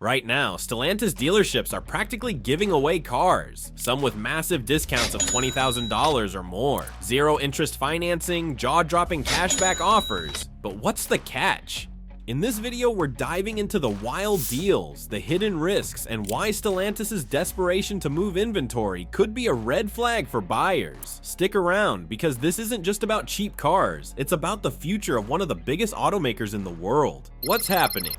Right now, Stellantis dealerships are practically giving away cars, some with massive discounts of $20,000 or more, zero interest financing, jaw-dropping cashback offers. But what's the catch? In this video, we're diving into the wild deals, the hidden risks, and why Stellantis' desperation to move inventory could be a red flag for buyers. Stick around, because this isn't just about cheap cars, it's about the future of one of the biggest automakers in the world. What's happening?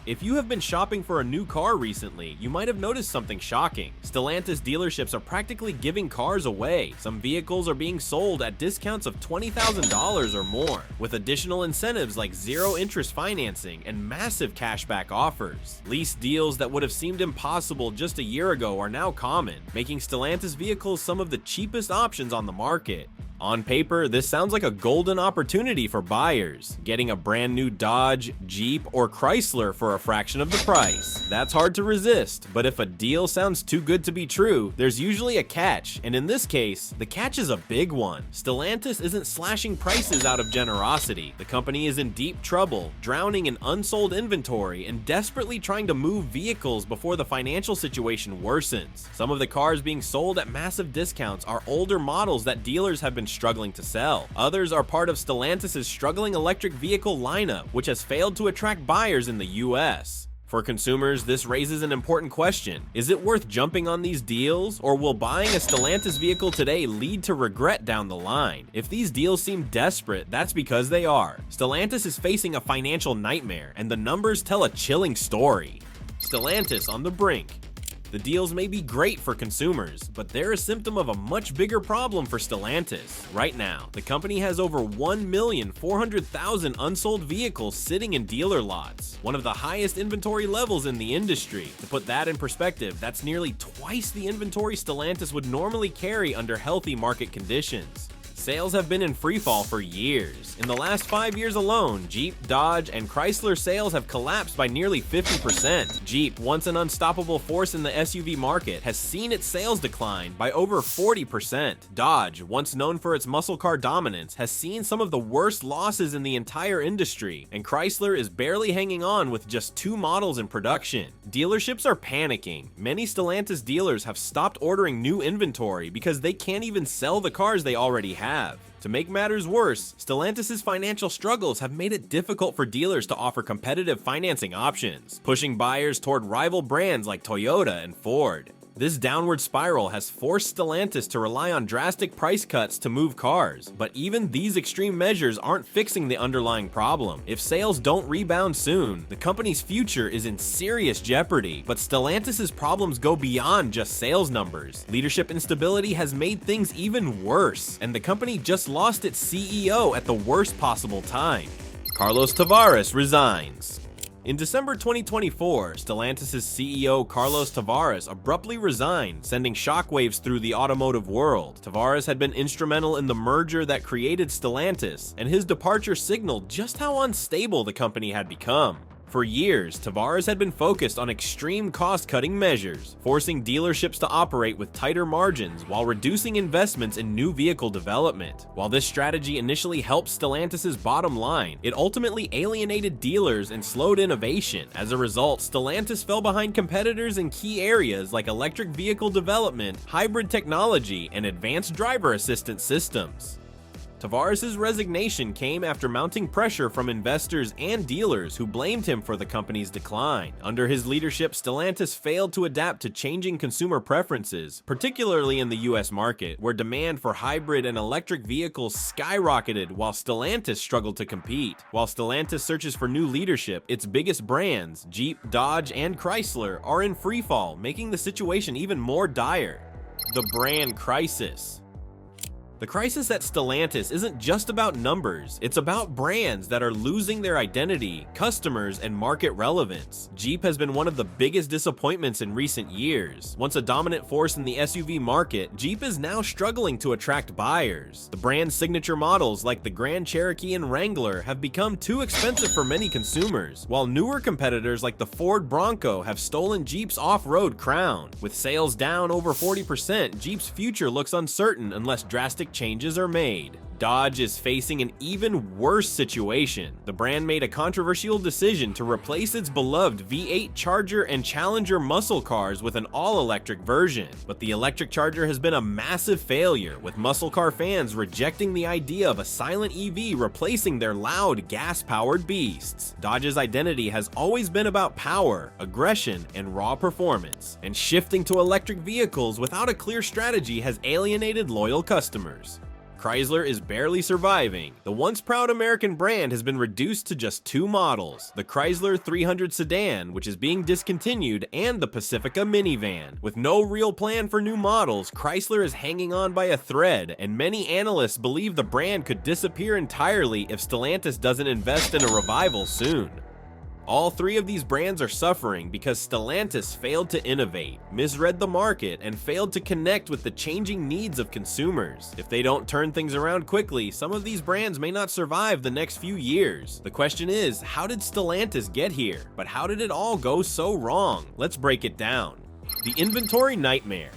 If you have been shopping for a new car recently, you might have noticed something shocking. Stellantis dealerships are practically giving cars away. Some vehicles are being sold at discounts of $20,000 or more, with additional incentives like zero interest financing and massive cashback offers. Lease deals that would have seemed impossible just a year ago are now common, making Stellantis vehicles some of the cheapest options on the market. On paper, this sounds like a golden opportunity for buyers, getting a brand new Dodge, Jeep, or Chrysler for a fraction of the price. That's hard to resist, but if a deal sounds too good to be true, there's usually a catch, and in this case, the catch is a big one. Stellantis isn't slashing prices out of generosity. The company is in deep trouble, drowning in unsold inventory, and desperately trying to move vehicles before the financial situation worsens. Some of the cars being sold at massive discounts are older models that dealers have been struggling to sell. Others are part of Stellantis' struggling electric vehicle lineup, which has failed to attract buyers in the US. For consumers, this raises an important question. Is it worth jumping on these deals, or will buying a Stellantis vehicle today lead to regret down the line? If these deals seem desperate, that's because they are. Stellantis is facing a financial nightmare, and the numbers tell a chilling story. Stellantis on the brink. The deals may be great for consumers, but they're a symptom of a much bigger problem for Stellantis. Right now, the company has over 1,400,000 unsold vehicles sitting in dealer lots, one of the highest inventory levels in the industry. To put that in perspective, that's nearly twice the inventory Stellantis would normally carry under healthy market conditions. Sales have been in freefall for years. In the last 5 years alone, Jeep, Dodge, and Chrysler sales have collapsed by nearly 50%. Jeep, once an unstoppable force in the SUV market, has seen its sales decline by over 40%. Dodge, once known for its muscle car dominance, has seen some of the worst losses in the entire industry, and Chrysler is barely hanging on with just 2 models in production. Dealerships are panicking. Many Stellantis dealers have stopped ordering new inventory because they can't even sell the cars they already have. To make matters worse, Stellantis' financial struggles have made it difficult for dealers to offer competitive financing options, pushing buyers toward rival brands like Toyota and Ford. This downward spiral has forced Stellantis to rely on drastic price cuts to move cars, but even these extreme measures aren't fixing the underlying problem. If sales don't rebound soon, the company's future is in serious jeopardy. But Stellantis' problems go beyond just sales numbers. Leadership instability has made things even worse, and the company just lost its CEO at the worst possible time. Carlos Tavares resigns. In December 2024, Stellantis' CEO Carlos Tavares abruptly resigned, sending shockwaves through the automotive world. Tavares had been instrumental in the merger that created Stellantis, and his departure signaled just how unstable the company had become. For years, Tavares had been focused on extreme cost-cutting measures, forcing dealerships to operate with tighter margins while reducing investments in new vehicle development. While this strategy initially helped Stellantis' bottom line, it ultimately alienated dealers and slowed innovation. As a result, Stellantis fell behind competitors in key areas like electric vehicle development, hybrid technology, and advanced driver assistance systems. Tavares' resignation came after mounting pressure from investors and dealers who blamed him for the company's decline. Under his leadership, Stellantis failed to adapt to changing consumer preferences, particularly in the US market, where demand for hybrid and electric vehicles skyrocketed while Stellantis struggled to compete. While Stellantis searches for new leadership, its biggest brands, Jeep, Dodge, and Chrysler, are in freefall, making the situation even more dire. The brand crisis. The crisis at Stellantis isn't just about numbers, it's about brands that are losing their identity, customers, and market relevance. Jeep has been one of the biggest disappointments in recent years. Once a dominant force in the SUV market, Jeep is now struggling to attract buyers. The brand's signature models like the Grand Cherokee and Wrangler have become too expensive for many consumers, while newer competitors like the Ford Bronco have stolen Jeep's off-road crown. With sales down over 40%, Jeep's future looks uncertain unless drastic changes are made. Dodge is facing an even worse situation. The brand made a controversial decision to replace its beloved V8 Charger and Challenger muscle cars with an all-electric version. But the electric Charger has been a massive failure, with muscle car fans rejecting the idea of a silent EV replacing their loud, gas-powered beasts. Dodge's identity has always been about power, aggression, and raw performance, and shifting to electric vehicles without a clear strategy has alienated loyal customers. Chrysler is barely surviving. The once proud American brand has been reduced to just 2 models, the Chrysler 300 sedan, which is being discontinued, and the Pacifica minivan. With no real plan for new models, Chrysler is hanging on by a thread, and many analysts believe the brand could disappear entirely if Stellantis doesn't invest in a revival soon. All 3 of these brands are suffering because Stellantis failed to innovate, misread the market, and failed to connect with the changing needs of consumers. If they don't turn things around quickly, some of these brands may not survive the next few years. The question is, how did Stellantis get here? But how did it all go so wrong? Let's break it down. The inventory nightmare.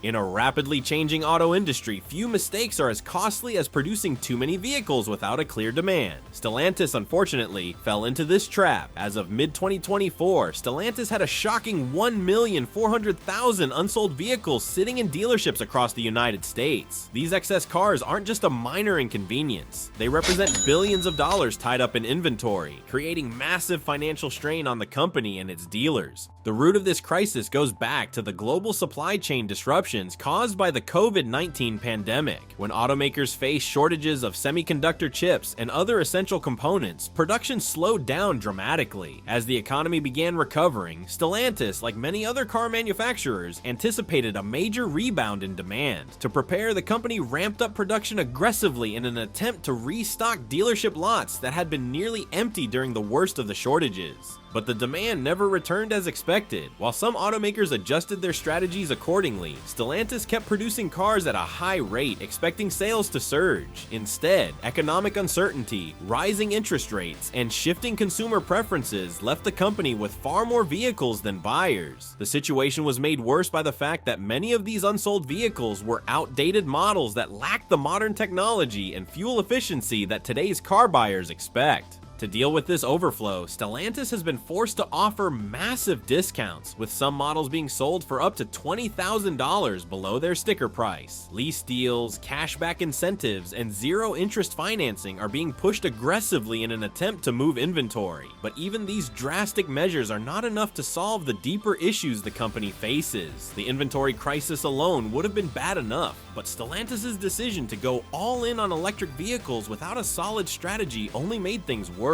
In a rapidly changing auto industry, few mistakes are as costly as producing too many vehicles without a clear demand. Stellantis, unfortunately, fell into this trap. As of mid-2024, Stellantis had a shocking 1,400,000 unsold vehicles sitting in dealerships across the United States. These excess cars aren't just a minor inconvenience. They represent billions of dollars tied up in inventory, creating massive financial strain on the company and its dealers. The root of this crisis goes back to the global supply chain disruptions caused by the COVID-19 pandemic. When automakers faced shortages of semiconductor chips and other essential components, production slowed down dramatically. As the economy began recovering, Stellantis, like many other car manufacturers, anticipated a major rebound in demand. To prepare, the company ramped up production aggressively in an attempt to restock dealership lots that had been nearly empty during the worst of the shortages. But the demand never returned as expected. While some automakers adjusted their strategies accordingly, Stellantis kept producing cars at a high rate, expecting sales to surge. Instead, economic uncertainty, rising interest rates, and shifting consumer preferences left the company with far more vehicles than buyers. The situation was made worse by the fact that many of these unsold vehicles were outdated models that lacked the modern technology and fuel efficiency that today's car buyers expect. To deal with this overflow, Stellantis has been forced to offer massive discounts, with some models being sold for up to $20,000 below their sticker price. Lease deals, cashback incentives, and zero-interest financing are being pushed aggressively in an attempt to move inventory. But even these drastic measures are not enough to solve the deeper issues the company faces. The inventory crisis alone would have been bad enough, but Stellantis' decision to go all in on electric vehicles without a solid strategy only made things worse.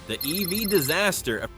The EV disaster.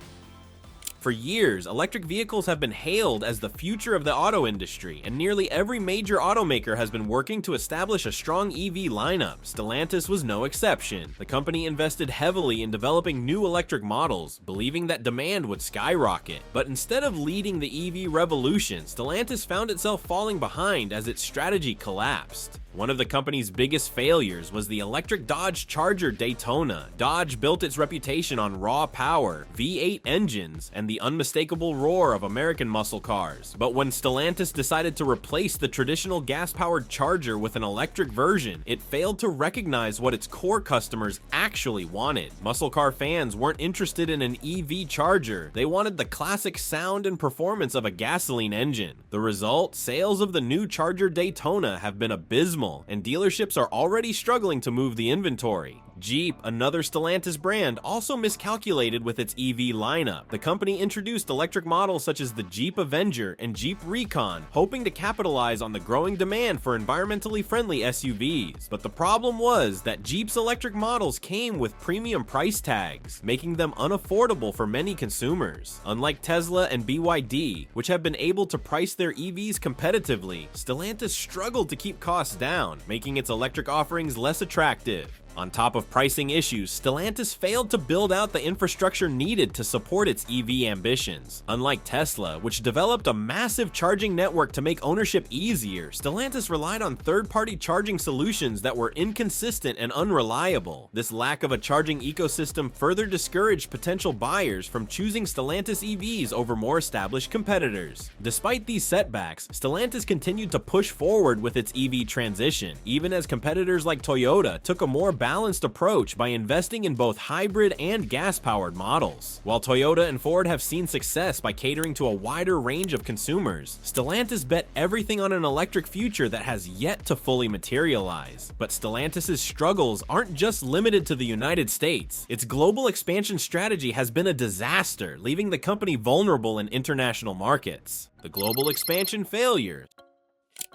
For years, electric vehicles have been hailed as the future of the auto industry, and nearly every major automaker has been working to establish a strong EV lineup. Stellantis was no exception. The company invested heavily in developing new electric models, believing that demand would skyrocket. But instead of leading the EV revolution, Stellantis found itself falling behind as its strategy collapsed. One of the company's biggest failures was the electric Dodge Charger Daytona. Dodge built its reputation on raw power, V8 engines, and the unmistakable roar of American muscle cars. But when Stellantis decided to replace the traditional gas-powered Charger with an electric version, it failed to recognize what its core customers actually wanted. Muscle car fans weren't interested in an EV Charger. They wanted the classic sound and performance of a gasoline engine. The result? Sales of the new Charger Daytona have been abysmal, and dealerships are already struggling to move the inventory. Jeep, another Stellantis brand, also miscalculated with its EV lineup. The company introduced electric models such as the Jeep Avenger and Jeep Recon, hoping to capitalize on the growing demand for environmentally friendly SUVs. But the problem was that Jeep's electric models came with premium price tags, making them unaffordable for many consumers. Unlike Tesla and BYD, which have been able to price their EVs competitively, Stellantis struggled to keep costs down, making its electric offerings less attractive. On top of pricing issues, Stellantis failed to build out the infrastructure needed to support its EV ambitions. Unlike Tesla, which developed a massive charging network to make ownership easier, Stellantis relied on third-party charging solutions that were inconsistent and unreliable. This lack of a charging ecosystem further discouraged potential buyers from choosing Stellantis EVs over more established competitors. Despite these setbacks, Stellantis continued to push forward with its EV transition, even as competitors like Toyota took a more balanced approach by investing in both hybrid and gas-powered models. While Toyota and Ford have seen success by catering to a wider range of consumers, Stellantis bet everything on an electric future that has yet to fully materialize. But Stellantis' struggles aren't just limited to the United States. Its global expansion strategy has been a disaster, leaving the company vulnerable in international markets. The global expansion failure.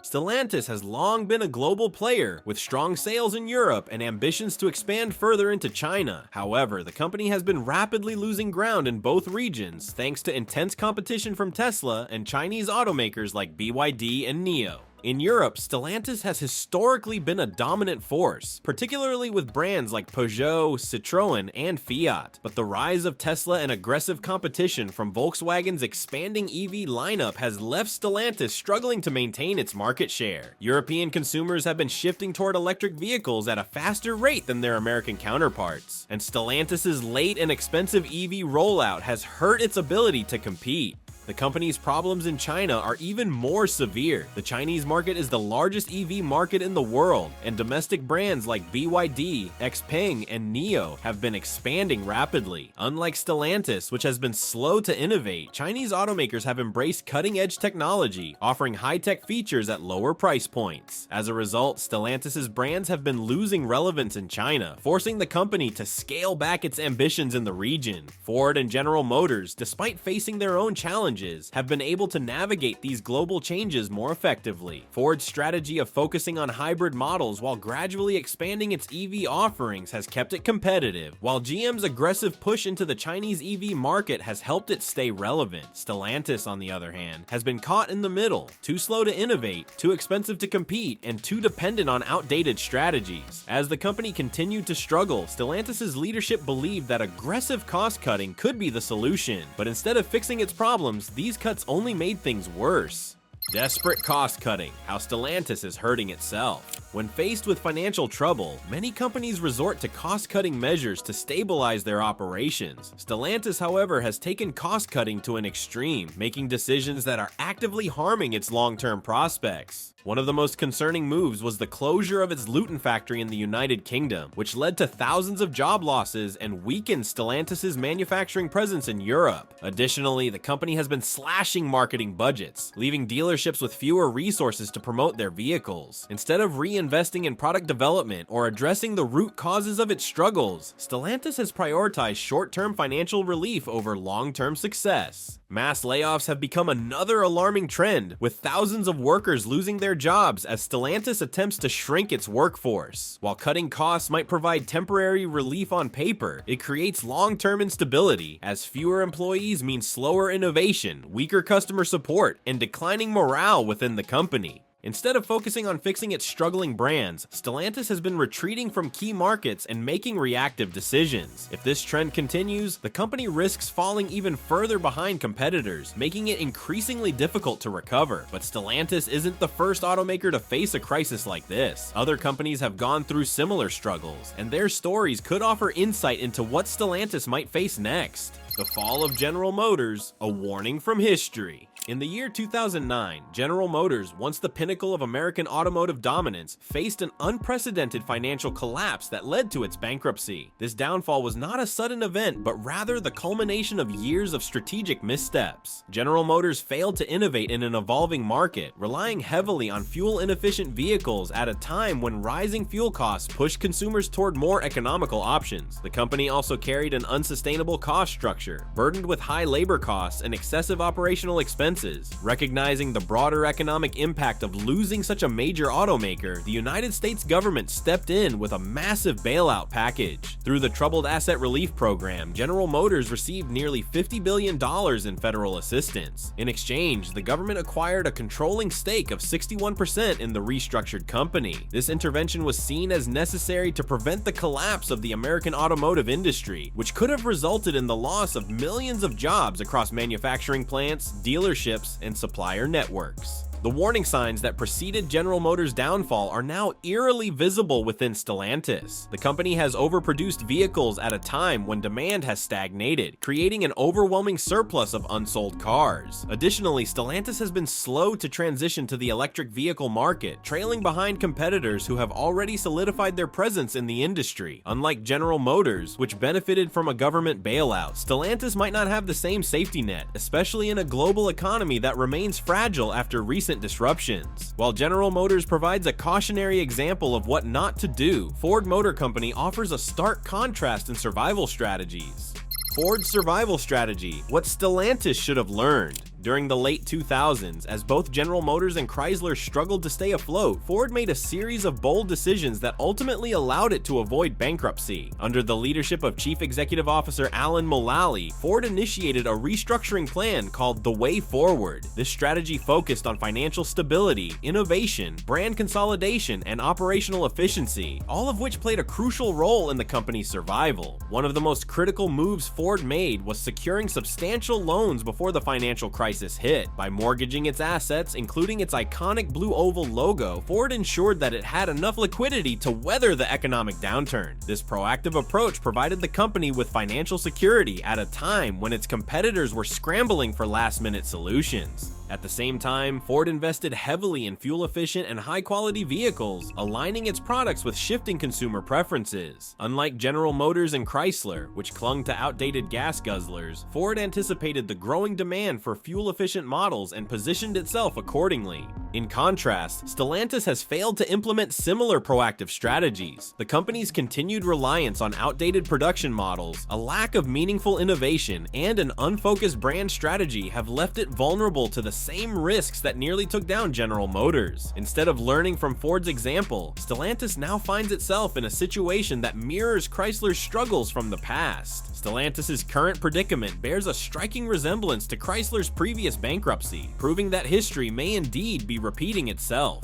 Stellantis has long been a global player, with strong sales in Europe and ambitions to expand further into China. However, the company has been rapidly losing ground in both regions thanks to intense competition from Tesla and Chinese automakers like BYD and NIO. In Europe, Stellantis has historically been a dominant force, particularly with brands like Peugeot, Citroën, and Fiat. But the rise of Tesla and aggressive competition from Volkswagen's expanding EV lineup has left Stellantis struggling to maintain its market share. European consumers have been shifting toward electric vehicles at a faster rate than their American counterparts, and Stellantis' late and expensive EV rollout has hurt its ability to compete. The company's problems in China are even more severe. The Chinese market is the largest EV market in the world, and domestic brands like BYD, XPeng, and NIO have been expanding rapidly. Unlike Stellantis, which has been slow to innovate, Chinese automakers have embraced cutting-edge technology, offering high-tech features at lower price points. As a result, Stellantis' brands have been losing relevance in China, forcing the company to scale back its ambitions in the region. Ford and General Motors, despite facing their own challenges, have been able to navigate these global changes more effectively. Ford's strategy of focusing on hybrid models while gradually expanding its EV offerings has kept it competitive, while GM's aggressive push into the Chinese EV market has helped it stay relevant. Stellantis, on the other hand, has been caught in the middle, too slow to innovate, too expensive to compete, and too dependent on outdated strategies. As the company continued to struggle, Stellantis' leadership believed that aggressive cost-cutting could be the solution, but instead of fixing its problems, these cuts only made things worse. Desperate cost-cutting, how Stellantis is hurting itself. When faced with financial trouble, many companies resort to cost-cutting measures to stabilize their operations. Stellantis, however, has taken cost-cutting to an extreme, making decisions that are actively harming its long-term prospects. One of the most concerning moves was the closure of its Luton factory in the United Kingdom, which led to thousands of job losses and weakened Stellantis' manufacturing presence in Europe. Additionally, the company has been slashing marketing budgets, leaving dealerships with fewer resources to promote their vehicles. Instead of reinvesting in product development or addressing the root causes of its struggles, Stellantis has prioritized short-term financial relief over long-term success. Mass layoffs have become another alarming trend, with thousands of workers losing their jobs as Stellantis attempts to shrink its workforce. While cutting costs might provide temporary relief on paper, it creates long-term instability, as fewer employees mean slower innovation, weaker customer support, and declining morale within the company. Instead of focusing on fixing its struggling brands, Stellantis has been retreating from key markets and making reactive decisions. If this trend continues, the company risks falling even further behind competitors, making it increasingly difficult to recover. But Stellantis isn't the first automaker to face a crisis like this. Other companies have gone through similar struggles, and their stories could offer insight into what Stellantis might face next. The fall of General Motors, a warning from history. In the year 2009, General Motors, once the pinnacle of American automotive dominance, faced an unprecedented financial collapse that led to its bankruptcy. This downfall was not a sudden event, but rather the culmination of years of strategic missteps. General Motors failed to innovate in an evolving market, relying heavily on fuel-inefficient vehicles at a time when rising fuel costs pushed consumers toward more economical options. The company also carried an unsustainable cost structure, burdened with high labor costs and excessive operational expenses, consequences. Recognizing the broader economic impact of losing such a major automaker, the United States government stepped in with a massive bailout package. Through the Troubled Asset Relief Program, General Motors received nearly $50 billion in federal assistance. In exchange, the government acquired a controlling stake of 61% in the restructured company. This intervention was seen as necessary to prevent the collapse of the American automotive industry, which could have resulted in the loss of millions of jobs across manufacturing plants, dealerships, and supplier networks. The warning signs that preceded General Motors' downfall are now eerily visible within Stellantis. The company has overproduced vehicles at a time when demand has stagnated, creating an overwhelming surplus of unsold cars. Additionally, Stellantis has been slow to transition to the electric vehicle market, trailing behind competitors who have already solidified their presence in the industry. Unlike General Motors, which benefited from a government bailout, Stellantis might not have the same safety net, especially in a global economy that remains fragile after recent disruptions. While General Motors provides a cautionary example of what not to do, Ford Motor Company offers a stark contrast in survival strategies. Ford's survival strategy: what Stellantis should have learned. During the late 2000s, as both General Motors and Chrysler struggled to stay afloat, Ford made a series of bold decisions that ultimately allowed it to avoid bankruptcy. Under the leadership of Chief Executive Officer Alan Mulally, Ford initiated a restructuring plan called The Way Forward. This strategy focused on financial stability, innovation, brand consolidation, and operational efficiency, all of which played a crucial role in the company's survival. One of the most critical moves Ford made was securing substantial loans before the financial crisis hit. By mortgaging its assets, including its iconic blue oval logo, Ford ensured that it had enough liquidity to weather the economic downturn. This proactive approach provided the company with financial security at a time when its competitors were scrambling for last-minute solutions. At the same time, Ford invested heavily in fuel-efficient and high-quality vehicles, aligning its products with shifting consumer preferences. Unlike General Motors and Chrysler, which clung to outdated gas guzzlers, Ford anticipated the growing demand for fuel-efficient models and positioned itself accordingly. In contrast, Stellantis has failed to implement similar proactive strategies. The company's continued reliance on outdated production models, a lack of meaningful innovation, and an unfocused brand strategy have left it vulnerable to the same risks that nearly took down General Motors. Instead of learning from Ford's example, Stellantis now finds itself in a situation that mirrors Chrysler's struggles from the past. Stellantis' current predicament bears a striking resemblance to Chrysler's previous bankruptcy, proving that history may indeed be repeating itself.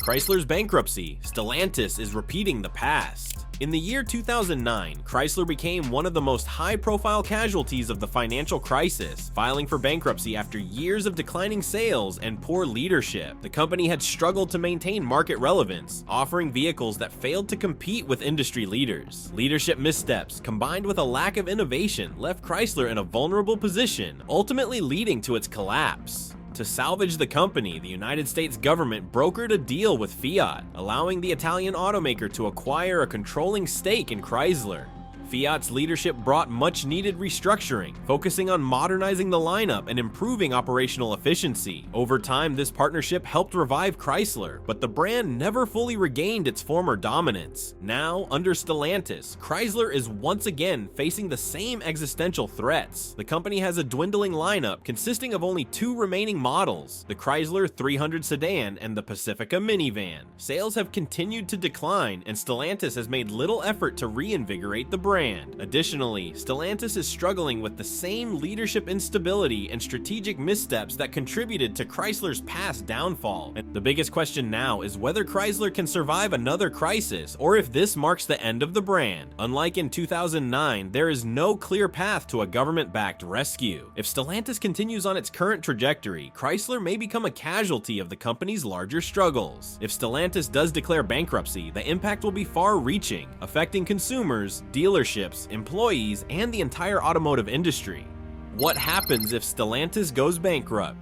Chrysler's bankruptcy: Stellantis is repeating the past. In the year 2009, Chrysler became one of the most high-profile casualties of the financial crisis, filing for bankruptcy after years of declining sales and poor leadership. The company had struggled to maintain market relevance, offering vehicles that failed to compete with industry leaders. Leadership missteps, combined with a lack of innovation, left Chrysler in a vulnerable position, ultimately leading to its collapse. To salvage the company, the United States government brokered a deal with Fiat, allowing the Italian automaker to acquire a controlling stake in Chrysler. Fiat's leadership brought much-needed restructuring, focusing on modernizing the lineup and improving operational efficiency. Over time, this partnership helped revive Chrysler, but the brand never fully regained its former dominance. Now, under Stellantis, Chrysler is once again facing the same existential threats. The company has a dwindling lineup consisting of only two remaining models, the Chrysler 300 sedan and the Pacifica minivan. Sales have continued to decline, and Stellantis has made little effort to reinvigorate the brand. Additionally, Stellantis is struggling with the same leadership instability and strategic missteps that contributed to Chrysler's past downfall. And the biggest question now is whether Chrysler can survive another crisis, or if this marks the end of the brand. Unlike in 2009, there is no clear path to a government-backed rescue. If Stellantis continues on its current trajectory, Chrysler may become a casualty of the company's larger struggles. If Stellantis does declare bankruptcy, the impact will be far-reaching, affecting consumers, dealerships, employees, and the entire automotive industry. What happens if Stellantis goes bankrupt?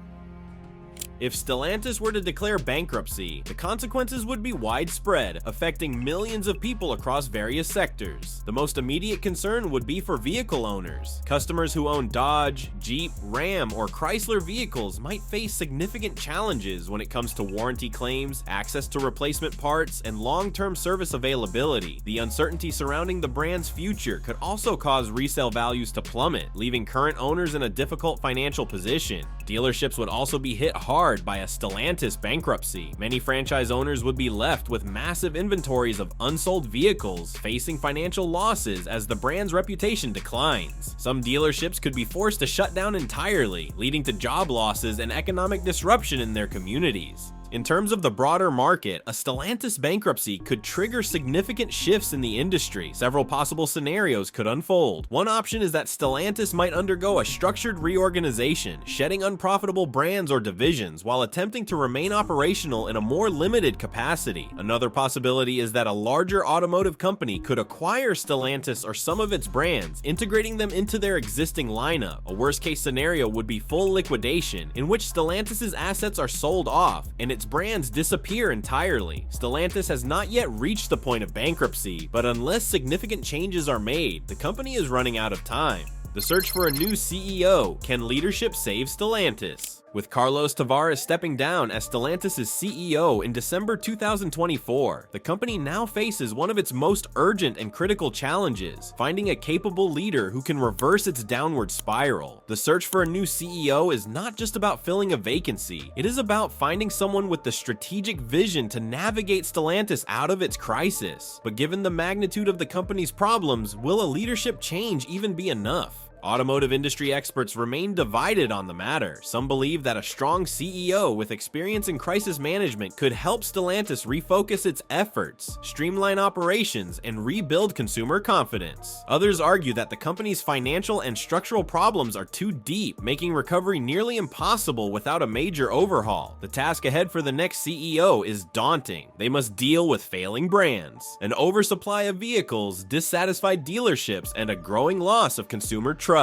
If Stellantis were to declare bankruptcy, the consequences would be widespread, affecting millions of people across various sectors. The most immediate concern would be for vehicle owners. Customers who own Dodge, Jeep, Ram, or Chrysler vehicles might face significant challenges when it comes to warranty claims, access to replacement parts, and long-term service availability. The uncertainty surrounding the brand's future could also cause resale values to plummet, leaving current owners in a difficult financial position. Dealerships would also be hit hard by a Stellantis bankruptcy. Many franchise owners would be left with massive inventories of unsold vehicles, facing financial losses as the brand's reputation declines. Some dealerships could be forced to shut down entirely, leading to job losses and economic disruption in their communities. In terms of the broader market, a Stellantis bankruptcy could trigger significant shifts in the industry. Several possible scenarios could unfold. One option is that Stellantis might undergo a structured reorganization, shedding unprofitable brands or divisions while attempting to remain operational in a more limited capacity. Another possibility is that a larger automotive company could acquire Stellantis or some of its brands, integrating them into their existing lineup. A worst-case scenario would be full liquidation, in which Stellantis' assets are sold off and its brands disappear entirely. Stellantis has not yet reached the point of bankruptcy, but unless significant changes are made, the company is running out of time. The search for a new CEO. Can leadership save Stellantis? With Carlos Tavares stepping down as Stellantis' CEO in December 2024, the company now faces one of its most urgent and critical challenges: finding a capable leader who can reverse its downward spiral. The search for a new CEO is not just about filling a vacancy, it is about finding someone with the strategic vision to navigate Stellantis out of its crisis. But given the magnitude of the company's problems, will a leadership change even be enough? Automotive industry experts remain divided on the matter. Some believe that a strong CEO with experience in crisis management could help Stellantis refocus its efforts, streamline operations, and rebuild consumer confidence. Others argue that the company's financial and structural problems are too deep, making recovery nearly impossible without a major overhaul. The task ahead for the next CEO is daunting. They must deal with failing brands, an oversupply of vehicles, dissatisfied dealerships, and a growing loss of consumer trust.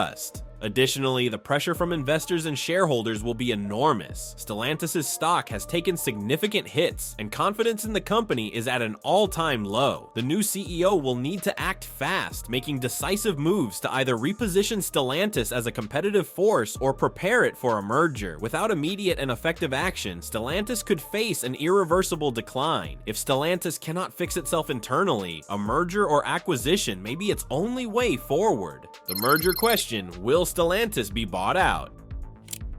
Additionally, the pressure from investors and shareholders will be enormous. Stellantis' stock has taken significant hits, and confidence in the company is at an all-time low. The new CEO will need to act fast, making decisive moves to either reposition Stellantis as a competitive force or prepare it for a merger. Without immediate and effective action, Stellantis could face an irreversible decline. If Stellantis cannot fix itself internally, a merger or acquisition may be its only way forward. The merger question: will Stellantis be bought out?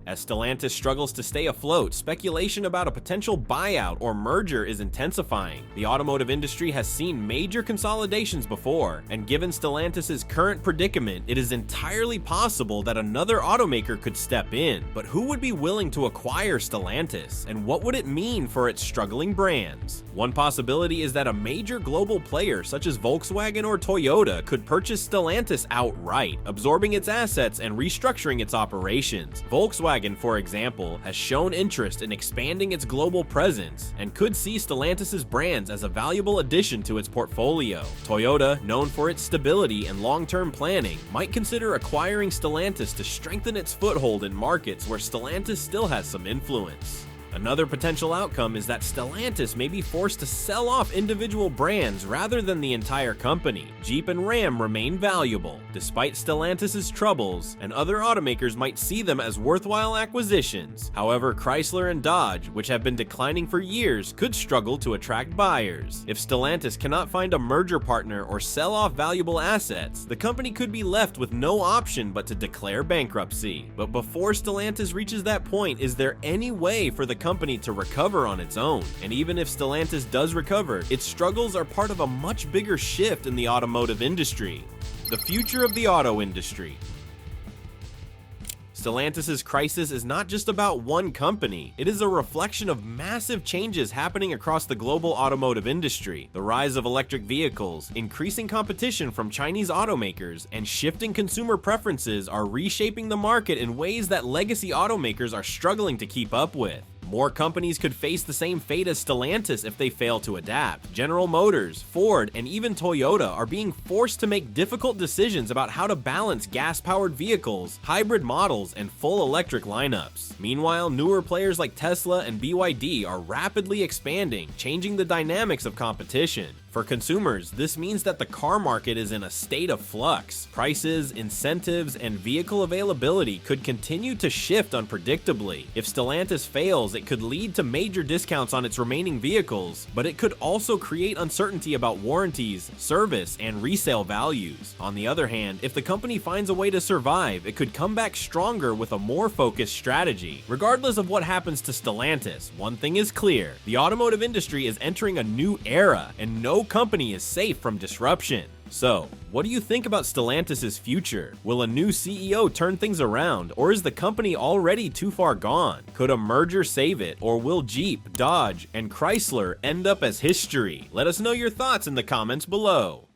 As Stellantis struggles to stay afloat, speculation about a potential buyout or merger is intensifying. The automotive industry has seen major consolidations before, and given Stellantis' current predicament, it is entirely possible that another automaker could step in. But who would be willing to acquire Stellantis, and what would it mean for its struggling brands? One possibility is that a major global player such as Volkswagen or Toyota could purchase Stellantis outright, absorbing its assets and restructuring its operations. Volkswagen, for example, has shown interest in expanding its global presence and could see Stellantis' brands as a valuable addition to its portfolio. Toyota, known for its stability and long-term planning, might consider acquiring Stellantis to strengthen its foothold in markets where Stellantis still has some influence. Another potential outcome is that Stellantis may be forced to sell off individual brands rather than the entire company. Jeep and Ram remain valuable, despite Stellantis' troubles, and other automakers might see them as worthwhile acquisitions. However, Chrysler and Dodge, which have been declining for years, could struggle to attract buyers. If Stellantis cannot find a merger partner or sell off valuable assets, the company could be left with no option but to declare bankruptcy. But before Stellantis reaches that point, is there any way for the company to recover on its own? And even if Stellantis does recover, its struggles are part of a much bigger shift in the automotive industry. The future of the auto industry. Stellantis' crisis is not just about one company, it is a reflection of massive changes happening across the global automotive industry. The rise of electric vehicles, increasing competition from Chinese automakers, and shifting consumer preferences are reshaping the market in ways that legacy automakers are struggling to keep up with. More companies could face the same fate as Stellantis if they fail to adapt. General Motors, Ford, and even Toyota are being forced to make difficult decisions about how to balance gas-powered vehicles, hybrid models, and full electric lineups. Meanwhile, newer players like Tesla and BYD are rapidly expanding, changing the dynamics of competition. For consumers, this means that the car market is in a state of flux. Prices, incentives, and vehicle availability could continue to shift unpredictably. If Stellantis fails, it could lead to major discounts on its remaining vehicles, but it could also create uncertainty about warranties, service, and resale values. On the other hand, if the company finds a way to survive, it could come back stronger with a more focused strategy. Regardless of what happens to Stellantis, one thing is clear: the automotive industry is entering a new era, and no company is safe from disruption. So, what do you think about Stellantis' future? Will a new CEO turn things around, or is the company already too far gone? Could a merger save it, or will Jeep, Dodge, and Chrysler end up as history? Let us know your thoughts in the comments below.